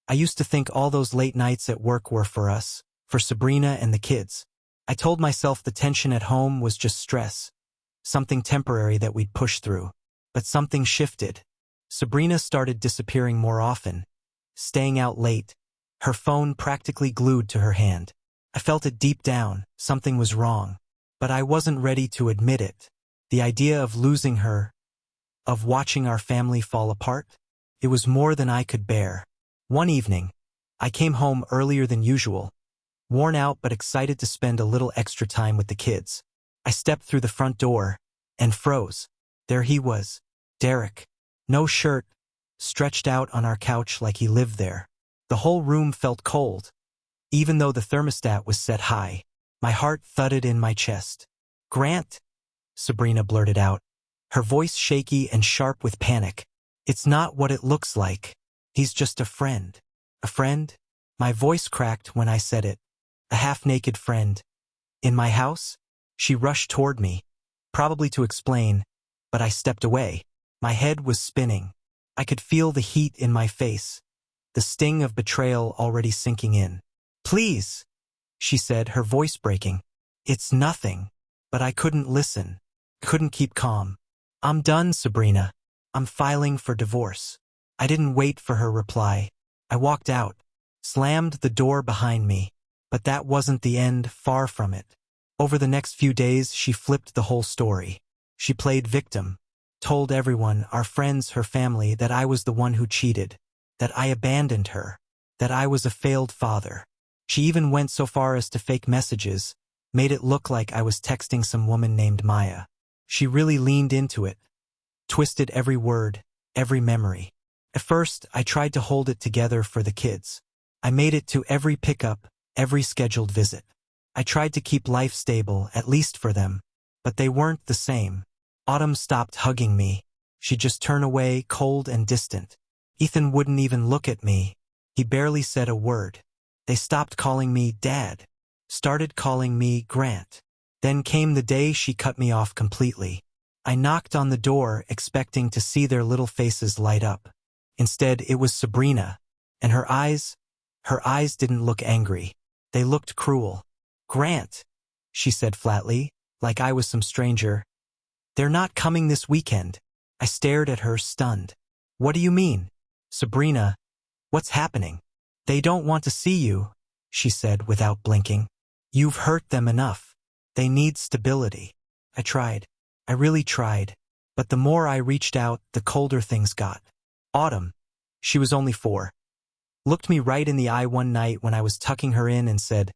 I used to think all those late nights at work were for us, for Sabrina and the kids. I told myself the tension at home was just stress, something temporary that we'd push through. But something shifted. Sabrina started disappearing more often, staying out late, her phone practically glued to her hand. I felt it deep down, something was wrong. But I wasn't ready to admit it. The idea of losing her, of watching our family fall apart, it was more than I could bear. One evening, I came home earlier than usual, worn out but excited to spend a little extra time with the kids. I stepped through the front door and froze. There he was, Derek. No shirt, stretched out on our couch like he lived there. The whole room felt cold. Even though the thermostat was set high, my heart thudded in my chest. "Grant," Sabrina blurted out, her voice shaky and sharp with panic. "It's not what it looks like. He's just a friend." "A friend?" My voice cracked when I said it. "A half-naked friend. In my house?" She rushed toward me, probably to explain, but I stepped away. My head was spinning. I could feel the heat in my face, the sting of betrayal already sinking in. "Please," she said, her voice breaking. "It's nothing." But I couldn't listen, couldn't keep calm. "I'm done, Sabrina. I'm filing for divorce." I didn't wait for her reply. I walked out, slammed the door behind me. But that wasn't the end, far from it. Over the next few days, she flipped the whole story. She played victim, told everyone, our friends, her family, that I was the one who cheated, that I abandoned her, that I was a failed father. She even went so far as to fake messages, made it look like I was texting some woman named Maya. She really leaned into it, twisted every word, every memory. At first, I tried to hold it together for the kids. I made it to every pickup, every scheduled visit. I tried to keep life stable, at least for them, but they weren't the same. Autumn stopped hugging me. She just turned away, cold and distant. Ethan wouldn't even look at me. He barely said a word. They stopped calling me Dad, started calling me Grant. Then came the day she cut me off completely. I knocked on the door, expecting to see their little faces light up. Instead, it was Sabrina, and her eyes didn't look angry. They looked cruel. "Grant," she said flatly, like I was some stranger. "They're not coming this weekend." I stared at her, stunned. "What do you mean?" "Sabrina, what's happening?" "They don't want to see you," she said without blinking. "You've hurt them enough. They need stability." I tried. I really tried. But the more I reached out, the colder things got. Autumn, she was only 4, looked me right in the eye one night when I was tucking her in and said,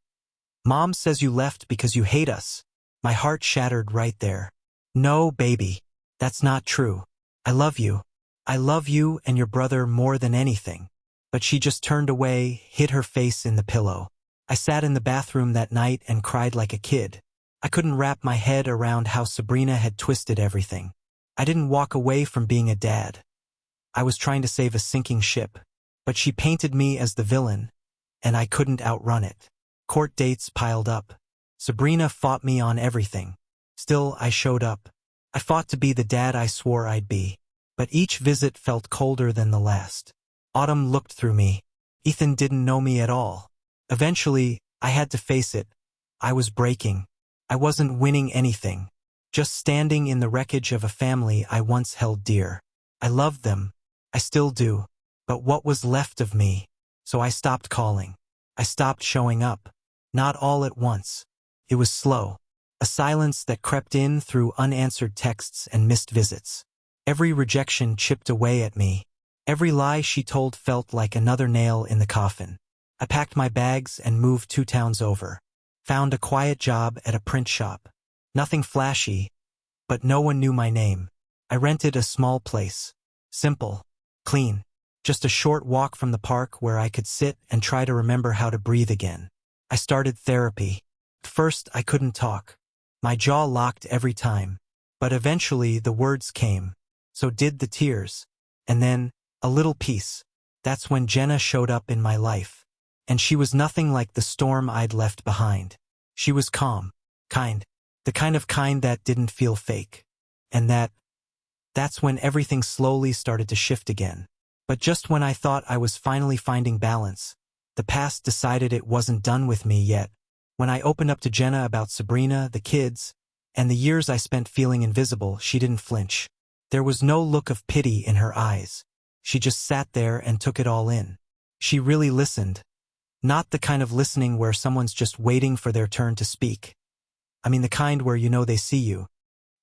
"Mom says you left because you hate us." My heart shattered right there. "No, baby, that's not true. I love you. I love you and your brother more than anything." But she just turned away, hid her face in the pillow. I sat in the bathroom that night and cried like a kid. I couldn't wrap my head around how Sabrina had twisted everything. I didn't walk away from being a dad. I was trying to save a sinking ship. But she painted me as the villain, and I couldn't outrun it. Court dates piled up. Sabrina fought me on everything. Still, I showed up. I fought to be the dad I swore I'd be. But each visit felt colder than the last. Autumn looked through me. Ethan didn't know me at all. Eventually, I had to face it. I was breaking. I wasn't winning anything. Just standing in the wreckage of a family I once held dear. I loved them. I still do. But what was left of me? So I stopped calling. I stopped showing up. Not all at once. It was slow. A silence that crept in through unanswered texts and missed visits. Every rejection chipped away at me. Every lie she told felt like another nail in the coffin. I packed my bags and moved 2 towns over. Found a quiet job at a print shop. Nothing flashy, but no one knew my name. I rented a small place. Simple. Clean. Just a short walk from the park where I could sit and try to remember how to breathe again. I started therapy. At first, I couldn't talk. My jaw locked every time. But eventually, the words came. So did the tears. And then, a little peace. That's when Jenna showed up in my life. And she was nothing like the storm I'd left behind. She was calm, kind. The kind of kind that didn't feel fake. And that's when everything slowly started to shift again. But just when I thought I was finally finding balance, the past decided it wasn't done with me yet. When I opened up to Jenna about Sabrina, the kids, and the years I spent feeling invisible, she didn't flinch. There was no look of pity in her eyes. She just sat there and took it all in. She really listened. Not the kind of listening where someone's just waiting for their turn to speak. I mean the kind where you know they see you.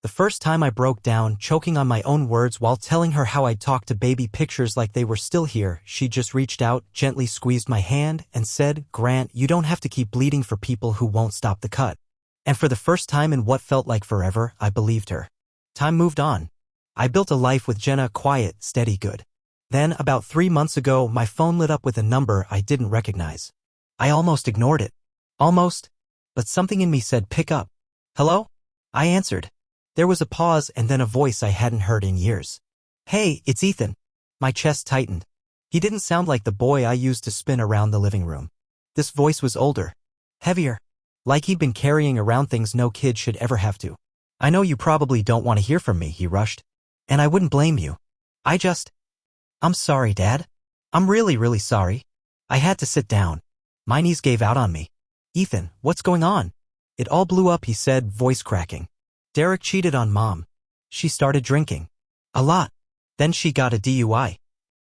The first time I broke down, choking on my own words while telling her how I'd talked to baby pictures like they were still here, she just reached out, gently squeezed my hand, and said, "Grant, you don't have to keep bleeding for people who won't stop the cut." And for the first time in what felt like forever, I believed her. Time moved on. I built a life with Jenna, quiet, steady, good. Then, about 3 months ago, my phone lit up with a number I didn't recognize. I almost ignored it. Almost. But something in me said, "Pick up." "Hello?" I answered. There was a pause and then a voice I hadn't heard in years. "Hey, it's Ethan." My chest tightened. He didn't sound like the boy I used to spin around the living room. This voice was older. Heavier. Like he'd been carrying around things no kid should ever have to. "I know you probably don't want to hear from me," he rushed. "And I wouldn't blame you. I'm sorry, Dad. I'm really sorry." I had to sit down. My knees gave out on me. "Ethan, what's going on?" "It all blew up," he said, voice cracking. "Derek cheated on Mom. She started drinking. A lot. Then she got a DUI.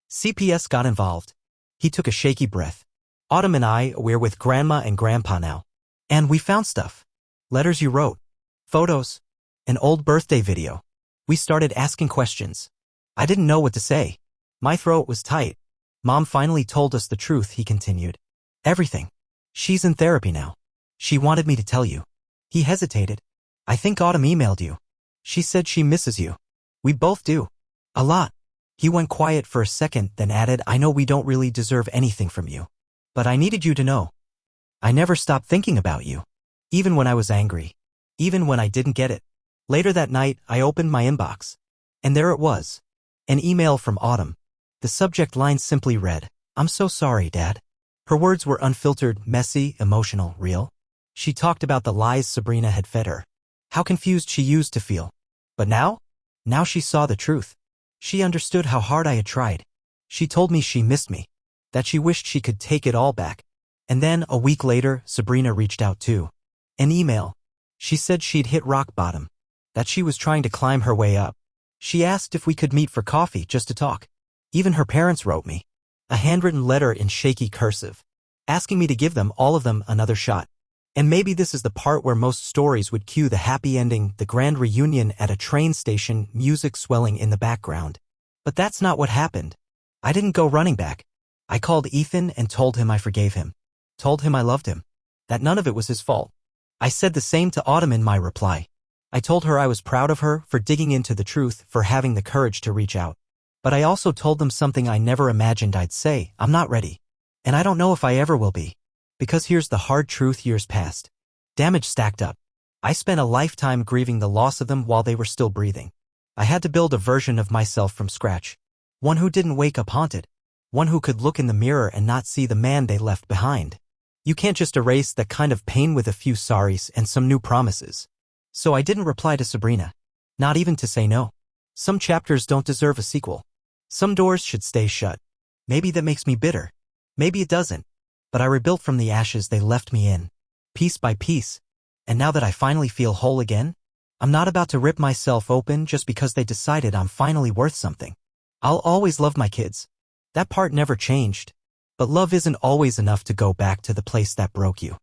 CPS got involved." He took a shaky breath. "Autumn and we're with Grandma and Grandpa now. And we found stuff. Letters you wrote. Photos. An old birthday video. We started asking questions. I didn't know what to say. My throat was tight. Mom finally told us the truth," he continued. "Everything. She's in therapy now. She wanted me to tell you." He hesitated. "I think Autumn emailed you. She said she misses you." "We both do. A lot." He went quiet for a second, then added, "I know we don't really deserve anything from you. But I needed you to know. I never stopped thinking about you. Even when I was angry. Even when I didn't get it." Later that night, I opened my inbox. And there it was. An email from Autumn. The subject line simply read, "I'm so sorry, Dad." Her words were unfiltered, messy, emotional, real. She talked about the lies Sabrina had fed her. How confused she used to feel. But now? Now she saw the truth. She understood how hard I had tried. She told me she missed me. That she wished she could take it all back. And then, a week later, Sabrina reached out too. An email. She said she'd hit rock bottom. That she was trying to climb her way up. She asked if we could meet for coffee just to talk. Even her parents wrote me. A handwritten letter in shaky cursive. Asking me to give them, all of them, another shot. And maybe this is the part where most stories would cue the happy ending, the grand reunion at a train station, music swelling in the background. But that's not what happened. I didn't go running back. I called Ethan and told him I forgave him. Told him I loved him. That none of it was his fault. I said the same to Autumn in my reply. I told her I was proud of her for digging into the truth, for having the courage to reach out. But I also told them something I never imagined I'd say. I'm not ready. And I don't know if I ever will be. Because here's the hard truth: years passed. Damage stacked up. I spent a lifetime grieving the loss of them while they were still breathing. I had to build a version of myself from scratch. One who didn't wake up haunted. One who could look in the mirror and not see the man they left behind. You can't just erase that kind of pain with a few sorries and some new promises. So I didn't reply to Sabrina. Not even to say no. Some chapters don't deserve a sequel. Some doors should stay shut. Maybe that makes me bitter. Maybe it doesn't. But I rebuilt from the ashes they left me in. Piece by piece. And now that I finally feel whole again, I'm not about to rip myself open just because they decided I'm finally worth something. I'll always love my kids. That part never changed. But love isn't always enough to go back to the place that broke you.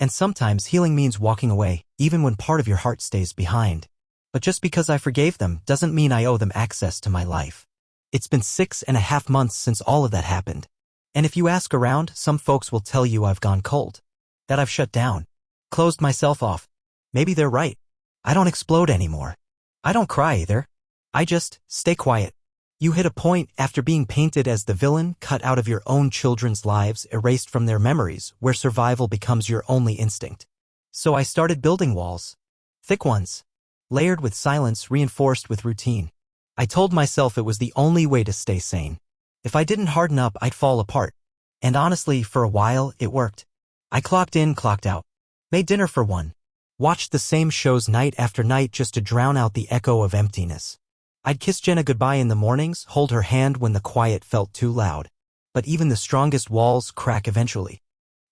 And sometimes healing means walking away, even when part of your heart stays behind. But just because I forgave them doesn't mean I owe them access to my life. It's been 6.5 months since all of that happened. And if you ask around, some folks will tell you I've gone cold. That I've shut down. Closed myself off. Maybe they're right. I don't explode anymore. I don't cry either. I just stay quiet. You hit a point after being painted as the villain, cut out of your own children's lives, erased from their memories, where survival becomes your only instinct. So I started building walls. Thick ones. Layered with silence, reinforced with routine. I told myself it was the only way to stay sane. If I didn't harden up, I'd fall apart. And honestly, for a while, it worked. I clocked in, clocked out. Made dinner for one. Watched the same shows night after night just to drown out the echo of emptiness. I'd kiss Jenna goodbye in the mornings, hold her hand when the quiet felt too loud. But even the strongest walls crack eventually.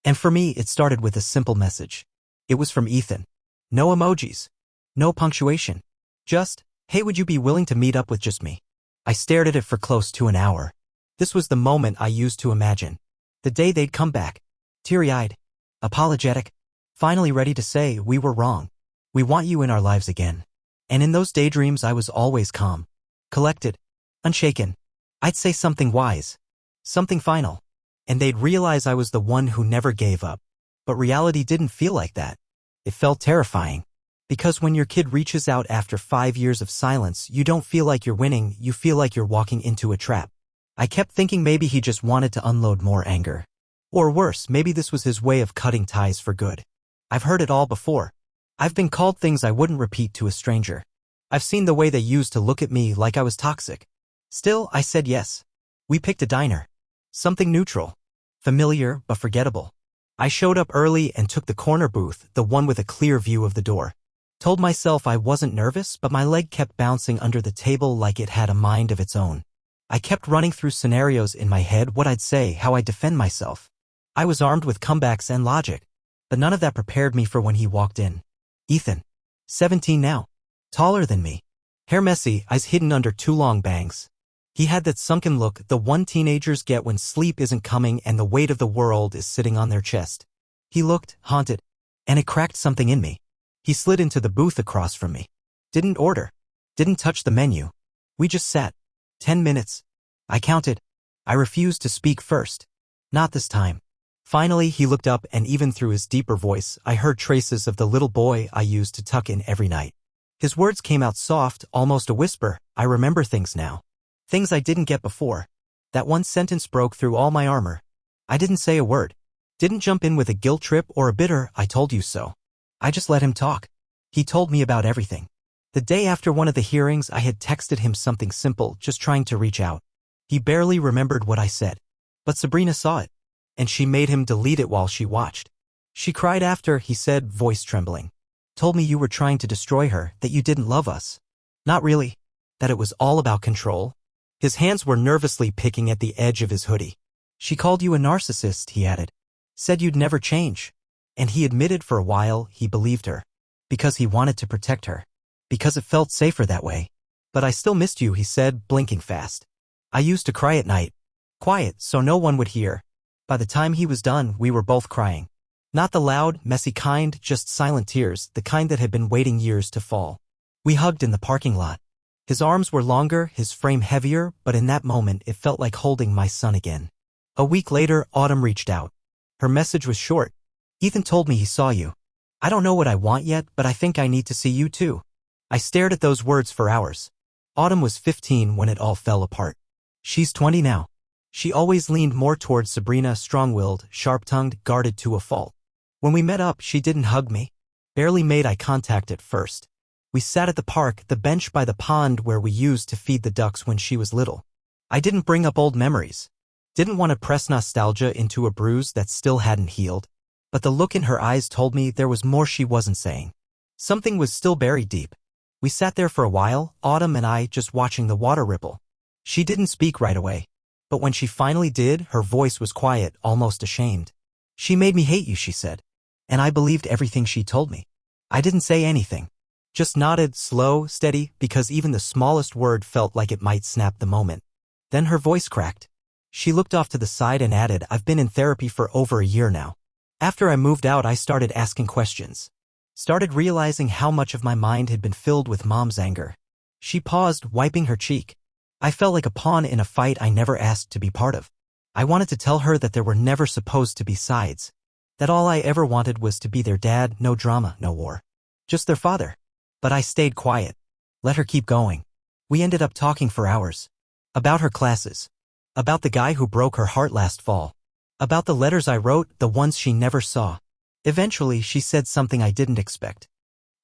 And for me, it started with a simple message. It was from Ethan. No emojis. No punctuation. Just, hey, would you be willing to meet up with just me? I stared at it for close to an hour. This was the moment I used to imagine. The day they'd come back. Teary-eyed. Apologetic. Finally ready to say, we were wrong. We want you in our lives again. And in those daydreams I was always calm. Collected. Unshaken. I'd say something wise. Something final. And they'd realize I was the one who never gave up. But reality didn't feel like that. It felt terrifying. Because when your kid reaches out after 5 years of silence, you don't feel like you're winning, you feel like you're walking into a trap. I kept thinking maybe he just wanted to unload more anger. Or worse, maybe this was his way of cutting ties for good. I've heard it all before. I've been called things I wouldn't repeat to a stranger. I've seen the way they used to look at me like I was toxic. Still, I said yes. We picked a diner. Something neutral. Familiar, but forgettable. I showed up early and took the corner booth, the one with a clear view of the door. Told myself I wasn't nervous, but my leg kept bouncing under the table like it had a mind of its own. I kept running through scenarios in my head, what I'd say, how I'd defend myself. I was armed with comebacks and logic, but none of that prepared me for when he walked in. Ethan. 17 now. Taller than me. Hair messy, eyes hidden under 2 long bangs. He had that sunken look, the one teenagers get when sleep isn't coming and the weight of the world is sitting on their chest. He looked haunted, and it cracked something in me. He slid into the booth across from me. Didn't order. Didn't touch the menu. We just sat. 10 minutes. I counted. I refused to speak first. Not this time. Finally, he looked up, and even through his deeper voice, I heard traces of the little boy I used to tuck in every night. His words came out soft, almost a whisper. I remember things now. Things I didn't get before. That one sentence broke through all my armor. I didn't say a word. Didn't jump in with a guilt trip or a bitter, I told you so. I just let him talk. He told me about everything. The day after one of the hearings, I had texted him something simple, just trying to reach out. He barely remembered what I said. But Sabrina saw it. And she made him delete it while she watched. She cried after, he said, voice trembling. Told me you were trying to destroy her, that you didn't love us. Not really. That it was all about control. His hands were nervously picking at the edge of his hoodie. She called you a narcissist, he added. Said you'd never change. And he admitted for a while he believed her. Because he wanted to protect her. Because it felt safer that way. But I still missed you, he said, blinking fast. I used to cry at night. Quiet, so no one would hear. By the time he was done, we were both crying. Not the loud, messy kind, just silent tears, the kind that had been waiting years to fall. We hugged in the parking lot. His arms were longer, his frame heavier, but in that moment it felt like holding my son again. A week later, Autumn reached out. Her message was short. Ethan told me he saw you. I don't know what I want yet, but I think I need to see you too. I stared at those words for hours. Autumn was 15 when it all fell apart. She's 20 now. She always leaned more towards Sabrina, strong-willed, sharp-tongued, guarded to a fault. When we met up, she didn't hug me. Barely made eye contact at first. We sat at the park, the bench by the pond where we used to feed the ducks when she was little. I didn't bring up old memories. Didn't want to press nostalgia into a bruise that still hadn't healed. But the look in her eyes told me there was more she wasn't saying. Something was still buried deep. We sat there for a while, Autumn and I just watching the water ripple. She didn't speak right away. But when she finally did, her voice was quiet, almost ashamed. She made me hate you, she said. And I believed everything she told me. I didn't say anything. Just nodded, slow, steady, because even the smallest word felt like it might snap the moment. Then her voice cracked. She looked off to the side and added, I've been in therapy for over a year now. After I moved out, I started asking questions. Started realizing how much of my mind had been filled with Mom's anger. She paused, wiping her cheek. I felt like a pawn in a fight I never asked to be part of. I wanted to tell her that there were never supposed to be sides. That all I ever wanted was to be their dad, no drama, no war. Just their father. But I stayed quiet. Let her keep going. We ended up talking for hours. About her classes. About the guy who broke her heart last fall. About the letters I wrote, the ones she never saw. Eventually, she said something I didn't expect.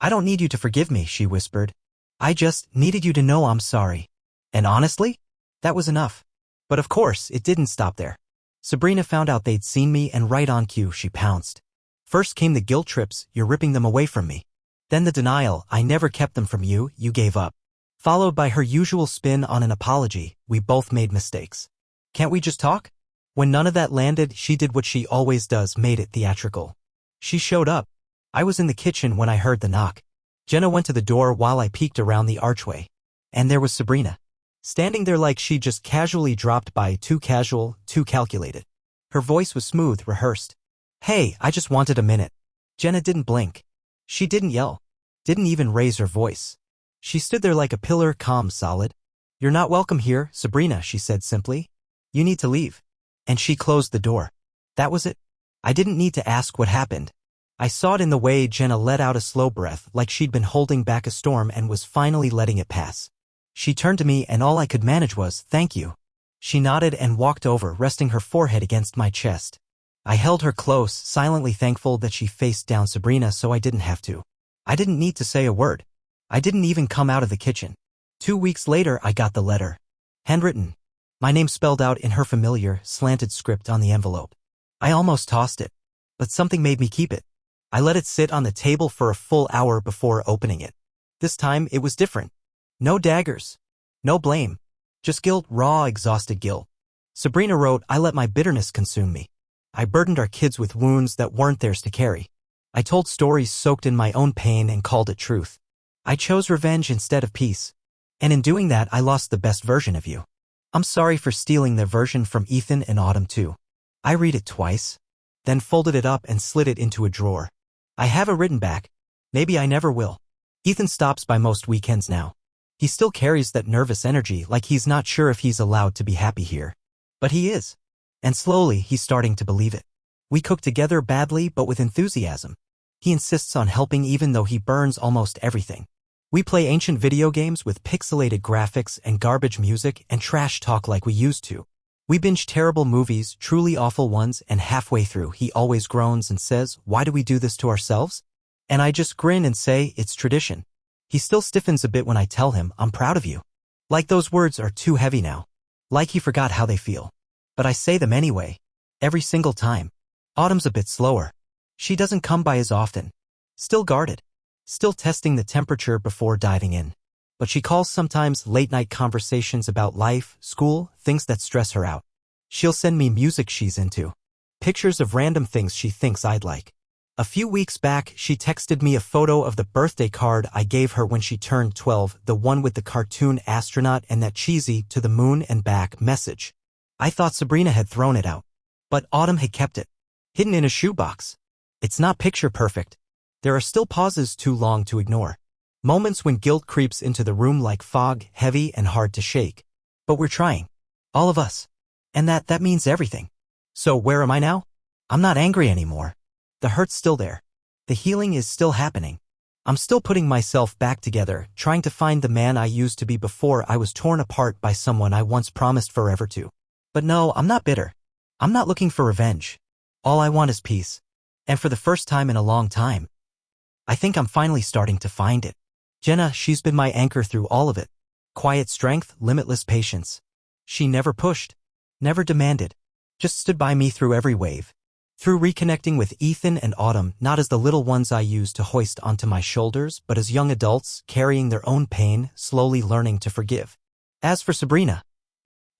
I don't need you to forgive me, she whispered. I just needed you to know I'm sorry. And honestly, that was enough. But of course, it didn't stop there. Sabrina found out they'd seen me, and right on cue, she pounced. First came the guilt trips, you're ripping them away from me. Then the denial, I never kept them from you, you gave up. followed by her usual spin on an apology. We both made mistakes. Can't we just talk? When none of that landed, she did what she always does, made it theatrical. She showed up. I was in the kitchen when I heard the knock. Jenna went to the door while I peeked around the archway. And there was Sabrina, standing there like she just casually dropped by, too casual, too calculated. Her voice was smooth, rehearsed. "Hey, I just wanted a minute." Jenna didn't blink. She didn't yell. Didn't even raise her voice. She stood there like a pillar, calm, solid. "You're not welcome here, Sabrina," she said simply. "You need to leave." And she closed the door. That was it. I didn't need to ask what happened. I saw it in the way Jenna let out a slow breath, like she'd been holding back a storm and was finally letting it pass. She turned to me and all I could manage was, "Thank you." She nodded and walked over, resting her forehead against my chest. I held her close, silently thankful that she faced down Sabrina so I didn't have to. I didn't need to say a word. I didn't even come out of the kitchen. 2 weeks later, I got the letter. Handwritten. My name spelled out in her familiar, slanted script on the envelope. I almost tossed it. But something made me keep it. I let it sit on the table for a full hour before opening it. This time, it was different. No daggers. No blame. Just guilt, raw, exhausted guilt. Sabrina wrote, "I let my bitterness consume me. I burdened our kids with wounds that weren't theirs to carry. I told stories soaked in my own pain and called it truth. I chose revenge instead of peace. And in doing that, I lost the best version of you. I'm sorry for stealing their version from Ethan and Autumn too." I read it twice, then folded it up and slid it into a drawer. I have it written back. Maybe I never will. Ethan stops by most weekends now. He still carries that nervous energy, like he's not sure if he's allowed to be happy here. But he is. And slowly, he's starting to believe it. We cook together badly but with enthusiasm. He insists on helping even though he burns almost everything. We play ancient video games with pixelated graphics and garbage music and trash talk like we used to. We binge terrible movies, truly awful ones, and halfway through he always groans and says, "Why do we do this to ourselves?" And I just grin and say, "It's tradition." He still stiffens a bit when I tell him, "I'm proud of you." Like those words are too heavy now. Like he forgot how they feel. But I say them anyway. Every single time. Autumn's a bit slower. She doesn't come by as often. Still guarded. Still testing the temperature before diving in. But she calls sometimes, late-night conversations about life, school, things that stress her out. She'll send me music she's into. Pictures of random things she thinks I'd like. A few weeks back, she texted me a photo of the birthday card I gave her when she turned 12, the one with the cartoon astronaut and that cheesy "to the moon and back" message. I thought Sabrina had thrown it out. But Autumn had kept it. Hidden in a shoebox. It's not picture perfect. There are still pauses too long to ignore. Moments when guilt creeps into the room like fog, heavy and hard to shake. But we're trying. All of us. And that means everything. So where am I now? I'm not angry anymore. The hurt's still there. The healing is still happening. I'm still putting myself back together, trying to find the man I used to be before I was torn apart by someone I once promised forever to. But no, I'm not bitter. I'm not looking for revenge. All I want is peace. And for the first time in a long time, I think I'm finally starting to find it. Jenna, she's been my anchor through all of it. Quiet strength, limitless patience. She never pushed, never demanded, just stood by me through every wave. Through reconnecting with Ethan and Autumn, not as the little ones I used to hoist onto my shoulders, but as young adults carrying their own pain, slowly learning to forgive. As for Sabrina,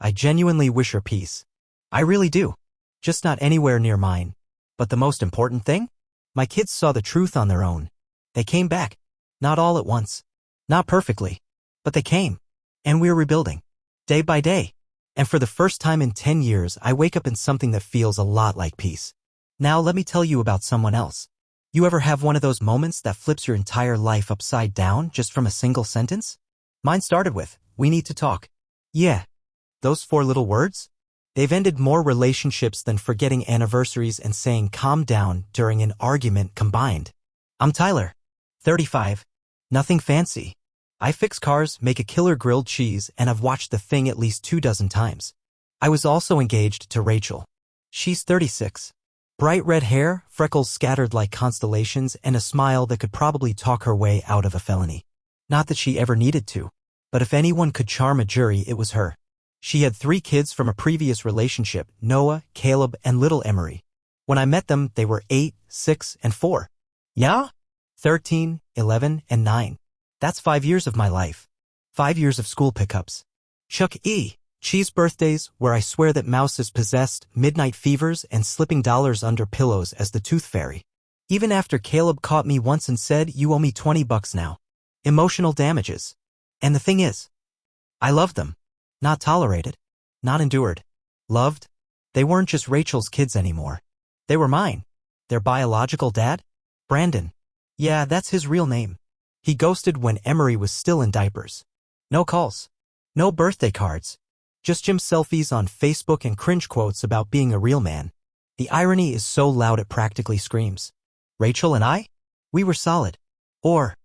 I genuinely wish her peace. I really do. Just not anywhere near mine. But the most important thing? My kids saw the truth on their own. They came back. Not all at once. Not perfectly. But they came. And we're rebuilding. Day by day. And for the first time in 10 years, I wake up in something that feels a lot like peace. Now let me tell you about someone else. You ever have one of those moments that flips your entire life upside down just from a single sentence? Mine started with, "We need to talk." Yeah. Those 4 little words? They've ended more relationships than forgetting anniversaries and saying calm down during an argument combined. I'm Tyler. 35. Nothing fancy. I fix cars, make a killer grilled cheese, and I've watched The Thing at least 24 times. I was also engaged to Rachel. She's 36. Bright red hair, freckles scattered like constellations, and a smile that could probably talk her way out of a felony. Not that she ever needed to. But if anyone could charm a jury, it was her. She had 3 kids from a previous relationship, Noah, Caleb, and little Emery. When I met them, they were 8, 6, and 4. Yeah? 13, 11, and 9. That's 5 years of my life. 5 years of school pickups. Chuck E. Cheese birthdays where I swear that Mouse is possessed, midnight fevers, and slipping dollars under pillows as the tooth fairy. Even after Caleb caught me once and said, "You owe me $20 now." Emotional damages. And the thing is, I loved them. Not tolerated. Not endured. Loved. They weren't just Rachel's kids anymore. They were mine. Their biological dad? Brandon. Yeah, that's his real name. He ghosted when Emery was still in diapers. No calls. No birthday cards. Just Jim selfies on Facebook and cringe quotes about being a real man. The irony is so loud it practically screams. Rachel and I? We were solid. Or,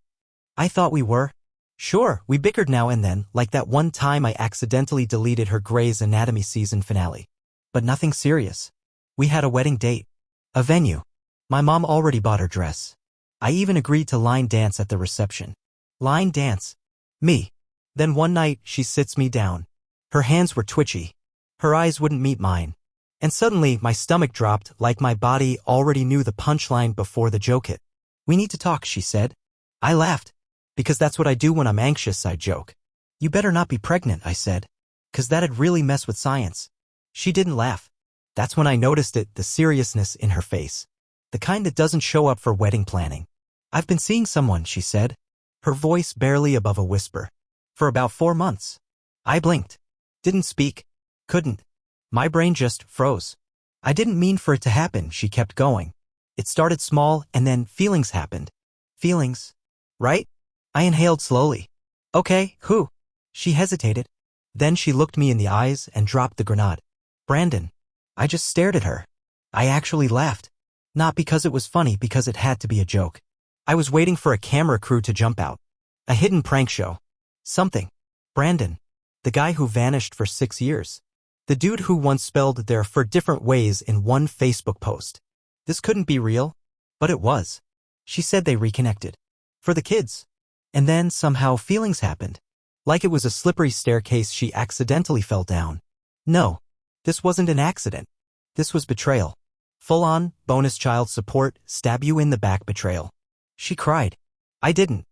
I thought we were. Sure, we bickered now and then, like that one time I accidentally deleted her Grey's Anatomy season finale. But nothing serious. We had a wedding date. A venue. My mom already bought her dress. I even agreed to line dance at the reception. Line dance. Me. Then one night, she sits me down. Her hands were twitchy. Her eyes wouldn't meet mine. And suddenly, my stomach dropped like my body already knew the punchline before the joke hit. "We need to talk," she said. I laughed. "Because that's what I do when I'm anxious," I joke. "You better not be pregnant," I said. "'Cause that'd really mess with science." She didn't laugh. That's when I noticed it, the seriousness in her face. The kind that doesn't show up for wedding planning. "I've been seeing someone," she said. Her voice barely above a whisper. "For about 4 months. I blinked. Didn't speak. Couldn't. My brain just froze. "I didn't mean for it to happen," she kept going. "It started small and then feelings happened." Feelings? Right? I inhaled slowly. "Okay, who?" She hesitated. Then she looked me in the eyes and dropped the grenade. "Brandon." I just stared at her. I actually laughed. Not because it was funny, because it had to be a joke. I was waiting for a camera crew to jump out. A hidden prank show. Something. Brandon. The guy who vanished for 6 years. The dude who once spelled "there" for different ways in one Facebook post. This couldn't be real, but it was. She said they reconnected. For the kids. And then somehow feelings happened. Like it was a slippery staircase she accidentally fell down. No, this wasn't an accident. This was betrayal. Full-on, bonus child support, stab you in the back betrayal. She cried. I didn't.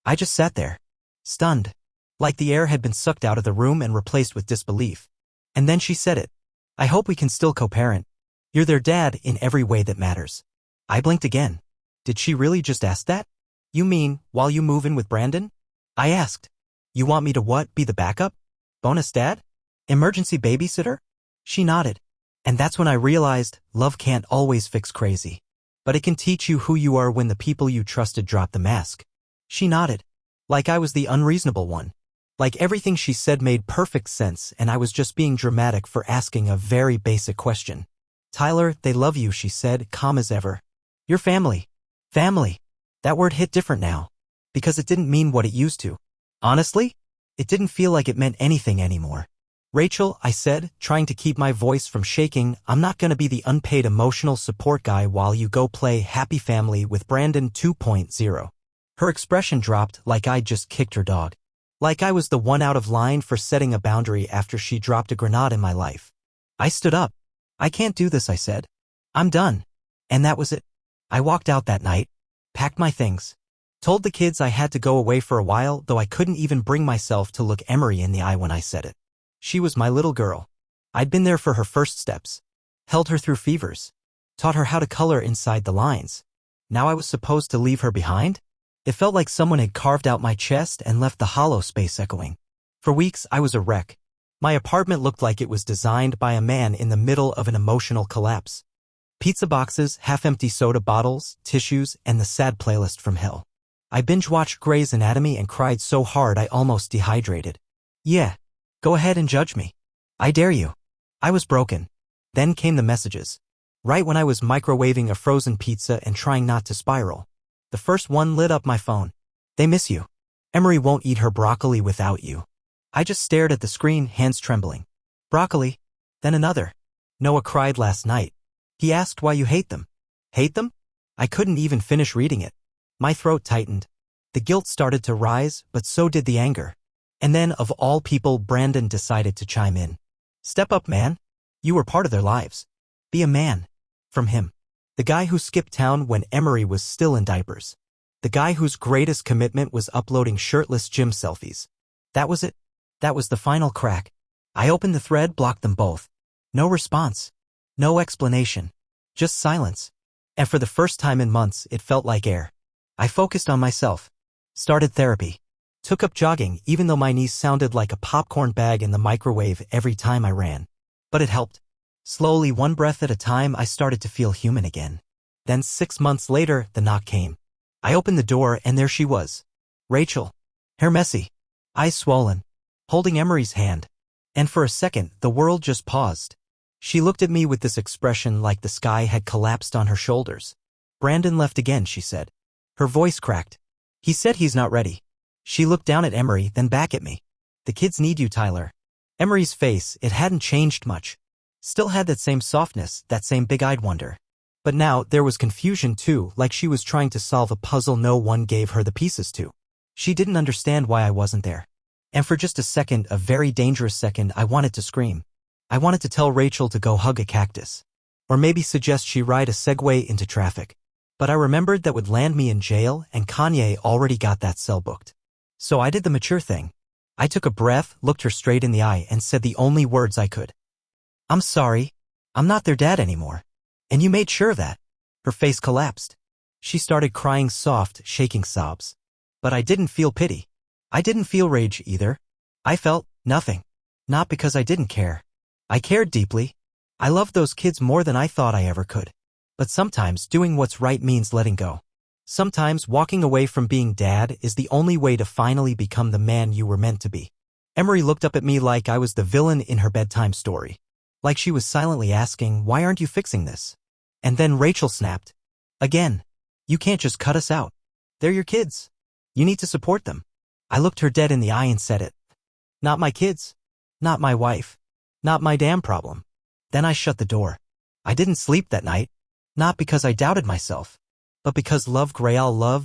I just sat there. Stunned. Like the air had been sucked out of the room and replaced with disbelief. And then she said it. "I hope we can still co-parent. You're their dad in every way that matters." I blinked again. Did she really just ask that? "You mean, while you move in with Brandon?" I asked. "You want me to what, be the backup? Bonus dad? Emergency babysitter?" She nodded. And that's when I realized, love can't always fix crazy. But it can teach you who you are when the people you trusted drop the mask. She nodded. Like I was the unreasonable one. Like everything she said made perfect sense and I was just being dramatic for asking a very basic question. "Tyler, they love you," she said, calm as ever. "Your family." Family. That word hit different now. Because it didn't mean what it used to. Honestly, it didn't feel like it meant anything anymore. "Rachel," I said, trying to keep my voice from shaking, "I'm not gonna be the unpaid emotional support guy while you go play Happy Family with Brandon 2.0. Her expression dropped like I'd just kicked her dog. Like I was the one out of line for setting a boundary after she dropped a grenade in my life. I stood up. "I can't do this," I said. "I'm done." And that was it. I walked out that night, packed my things, told the kids I had to go away for a while, though I couldn't even bring myself to look Emery in the eye when I said it. She was my little girl. I'd been there for her first steps, held her through fevers, taught her how to color inside the lines. Now I was supposed to leave her behind? It felt like someone had carved out my chest and left the hollow space echoing. For weeks, I was a wreck. My apartment looked like it was designed by a man in the middle of an emotional collapse. Pizza boxes, half-empty soda bottles, tissues, and the sad playlist from hell. I binge-watched Grey's Anatomy and cried so hard I almost dehydrated. Yeah. Go ahead and judge me. I dare you. I was broken. Then came the messages. Right when I was microwaving a frozen pizza and trying not to spiral. The first one lit up my phone. "They miss you. Emery won't eat her broccoli without you." I just stared at the screen, hands trembling. "Broccoli?" Then another. "Noah cried last night. He asked why you hate them." Hate them? I couldn't even finish reading it. My throat tightened. The guilt started to rise, but so did the anger. And then, of all people, Brandon decided to chime in. "Step up, man. You were part of their lives. Be a man." From him. The guy who skipped town when Emery was still in diapers. The guy whose greatest commitment was uploading shirtless gym selfies. That was it. That was the final crack. I opened the thread, blocked them both. No response. No explanation. Just silence. And for the first time in months, it felt like air. I focused on myself. Started therapy. Took up jogging, even though my knees sounded like a popcorn bag in the microwave every time I ran. But it helped. Slowly, one breath at a time, I started to feel human again. Then 6 months later, the knock came. I opened the door and there she was. Rachel. Hair messy. Eyes swollen. Holding Emery's hand. And for a second, the world just paused. She looked at me with this expression like the sky had collapsed on her shoulders. Brandon left again, she said. Her voice cracked. He said he's not ready. She looked down at Emery, then back at me. The kids need you, Tyler. Emery's face, it hadn't changed much. Still had that same softness, that same big-eyed wonder. But now, there was confusion too, like she was trying to solve a puzzle no one gave her the pieces to. She didn't understand why I wasn't there. And for just a second, a very dangerous second, I wanted to scream. I wanted to tell Rachel to go hug a cactus. Or maybe suggest she ride a Segway into traffic. But I remembered that would land me in jail, and Kanye already got that cell booked. So I did the mature thing. I took a breath, looked her straight in the eye, and said the only words I could. I'm sorry. I'm not their dad anymore. And you made sure of that. Her face collapsed. She started crying soft, shaking sobs. But I didn't feel pity. I didn't feel rage either. I felt nothing. Not because I didn't care. I cared deeply. I loved those kids more than I thought I ever could. But sometimes doing what's right means letting go. Sometimes walking away from being dad is the only way to finally become the man you were meant to be. Emery looked up at me like I was the villain in her bedtime story. Like she was silently asking, why aren't you fixing this? And then Rachel snapped. Again. You can't just cut us out. They're your kids. You need to support them. I looked her dead in the eye and said it. Not my kids. Not my wife. Not my damn problem. Then I shut the door. I didn't sleep that night. Not because I doubted myself. But because love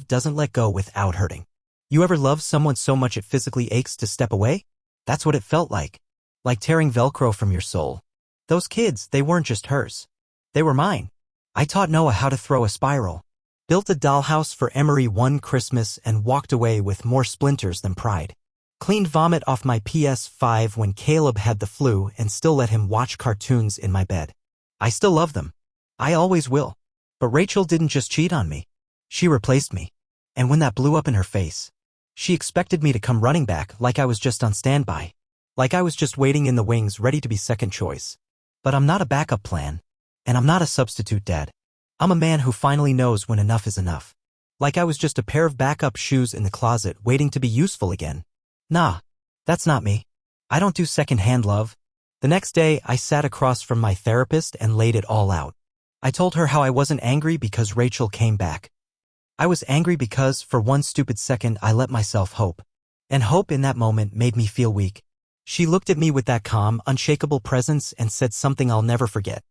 doesn't let go without hurting. You ever love someone so much it physically aches to step away? That's what it felt like. Like tearing Velcro from your soul. Those kids, they weren't just hers. They were mine. I taught Noah how to throw a spiral. Built a dollhouse for Emery one Christmas and walked away with more splinters than pride. Cleaned vomit off my PS5 when Caleb had the flu and still let him watch cartoons in my bed. I still love them. I always will. But Rachel didn't just cheat on me. She replaced me. And when that blew up in her face, she expected me to come running back like I was just on standby. Like I was just waiting in the wings ready to be second choice. But I'm not a backup plan. And I'm not a substitute dad. I'm a man who finally knows when enough is enough. Like I was just a pair of backup shoes in the closet waiting to be useful again. Nah, that's not me. I don't do second-hand love. The next day, I sat across from my therapist and laid it all out. I told her how I wasn't angry because Rachel came back. I was angry because, for one stupid second, I let myself hope. And hope in that moment made me feel weak. She looked at me with that calm, unshakable presence and said something I'll never forget.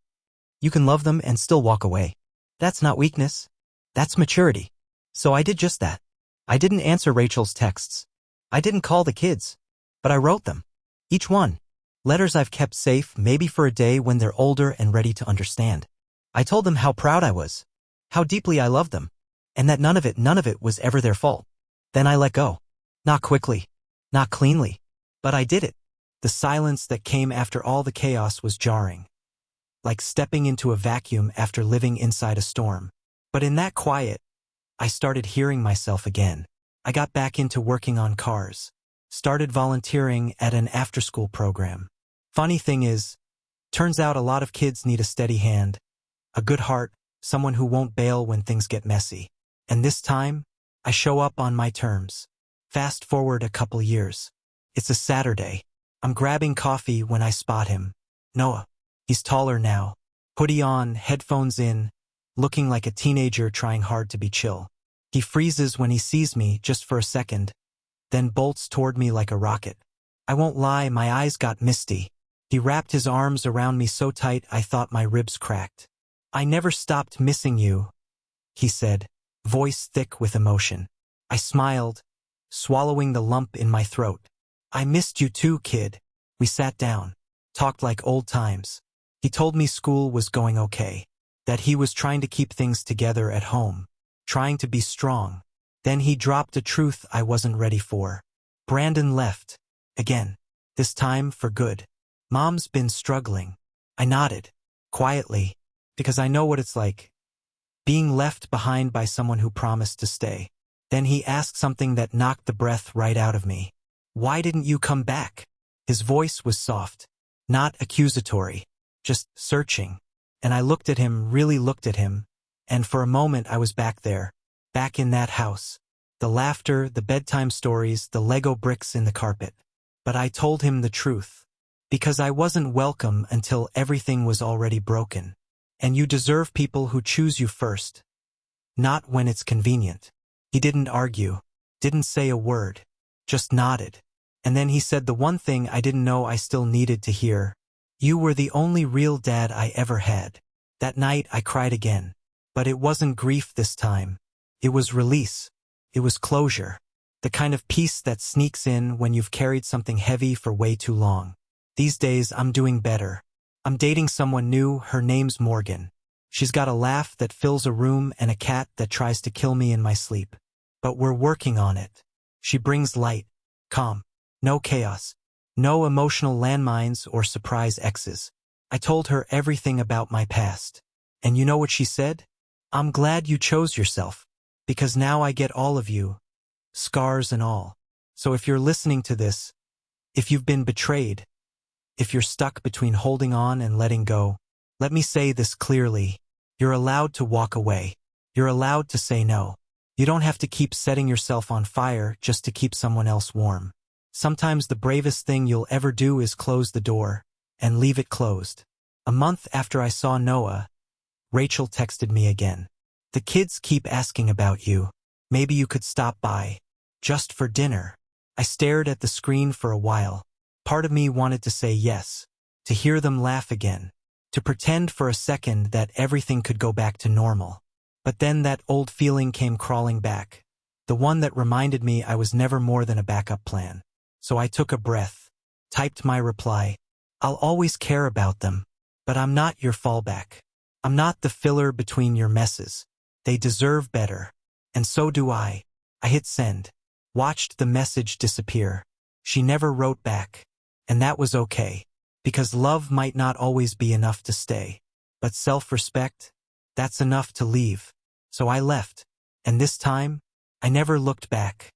You can love them and still walk away. That's not weakness. That's maturity. So I did just that. I didn't answer Rachel's texts. I didn't call the kids. But I wrote them. Each one. Letters I've kept safe, maybe for a day when they're older and ready to understand. I told them how proud I was. How deeply I loved them. And that none of it was ever their fault. Then I let go. Not quickly. Not cleanly. But I did it. The silence that came after all the chaos was jarring. Like stepping into a vacuum after living inside a storm. But in that quiet, I started hearing myself again. I got back into working on cars. Started volunteering at an after-school program. Funny thing is, turns out a lot of kids need a steady hand, a good heart, someone who won't bail when things get messy. And this time, I show up on my terms. Fast forward a couple years. It's a Saturday. I'm grabbing coffee when I spot him. Noah. He's taller now, hoodie on, headphones in, looking like a teenager trying hard to be chill. He freezes when he sees me just for a second, then bolts toward me like a rocket. I won't lie, my eyes got misty. He wrapped his arms around me so tight I thought my ribs cracked. I never stopped missing you, he said, voice thick with emotion. I smiled, swallowing the lump in my throat. I missed you too, kid. We sat down, talked like old times. He told me school was going okay, that he was trying to keep things together at home, trying to be strong. Then he dropped a truth I wasn't ready for. Brandon left. Again. This time for good. Mom's been struggling. I nodded. Quietly. Because I know what it's like. Being left behind by someone who promised to stay. Then he asked something that knocked the breath right out of me. Why didn't you come back? His voice was soft. Not accusatory. Just searching. And I looked at him, really looked at him. And for a moment I was back there. Back in that house. The laughter, the bedtime stories, the Lego bricks in the carpet. But I told him the truth. Because I wasn't welcome until everything was already broken. And you deserve people who choose you first. Not when it's convenient. He didn't argue. Didn't say a word. Just nodded. And then he said the one thing I didn't know I still needed to hear. You were the only real dad I ever had. That night I cried again. But it wasn't grief this time. It was release. It was closure. The kind of peace that sneaks in when you've carried something heavy for way too long. These days I'm doing better. I'm dating someone new, her name's Morgan. She's got a laugh that fills a room and a cat that tries to kill me in my sleep. But we're working on it. She brings light, calm, no chaos, no emotional landmines or surprise exes. I told her everything about my past. And you know what she said? I'm glad you chose yourself. Because now I get all of you. Scars and all. So if you're listening to this, if you've been betrayed, if you're stuck between holding on and letting go, let me say this clearly. You're allowed to walk away. You're allowed to say no. You don't have to keep setting yourself on fire just to keep someone else warm. Sometimes the bravest thing you'll ever do is close the door and leave it closed. A month after I saw Noah, Rachel texted me again. The kids keep asking about you. Maybe you could stop by. Just for dinner. I stared at the screen for a while. Part of me wanted to say yes. To hear them laugh again. To pretend for a second that everything could go back to normal. But then that old feeling came crawling back. The one that reminded me I was never more than a backup plan. So I took a breath. Typed my reply. I'll always care about them. But I'm not your fallback. I'm not the filler between your messes. They deserve better. And so do I. I hit send. Watched the message disappear. She never wrote back. And that was okay. Because love might not always be enough to stay. But self-respect? That's enough to leave. So I left. And this time, I never looked back.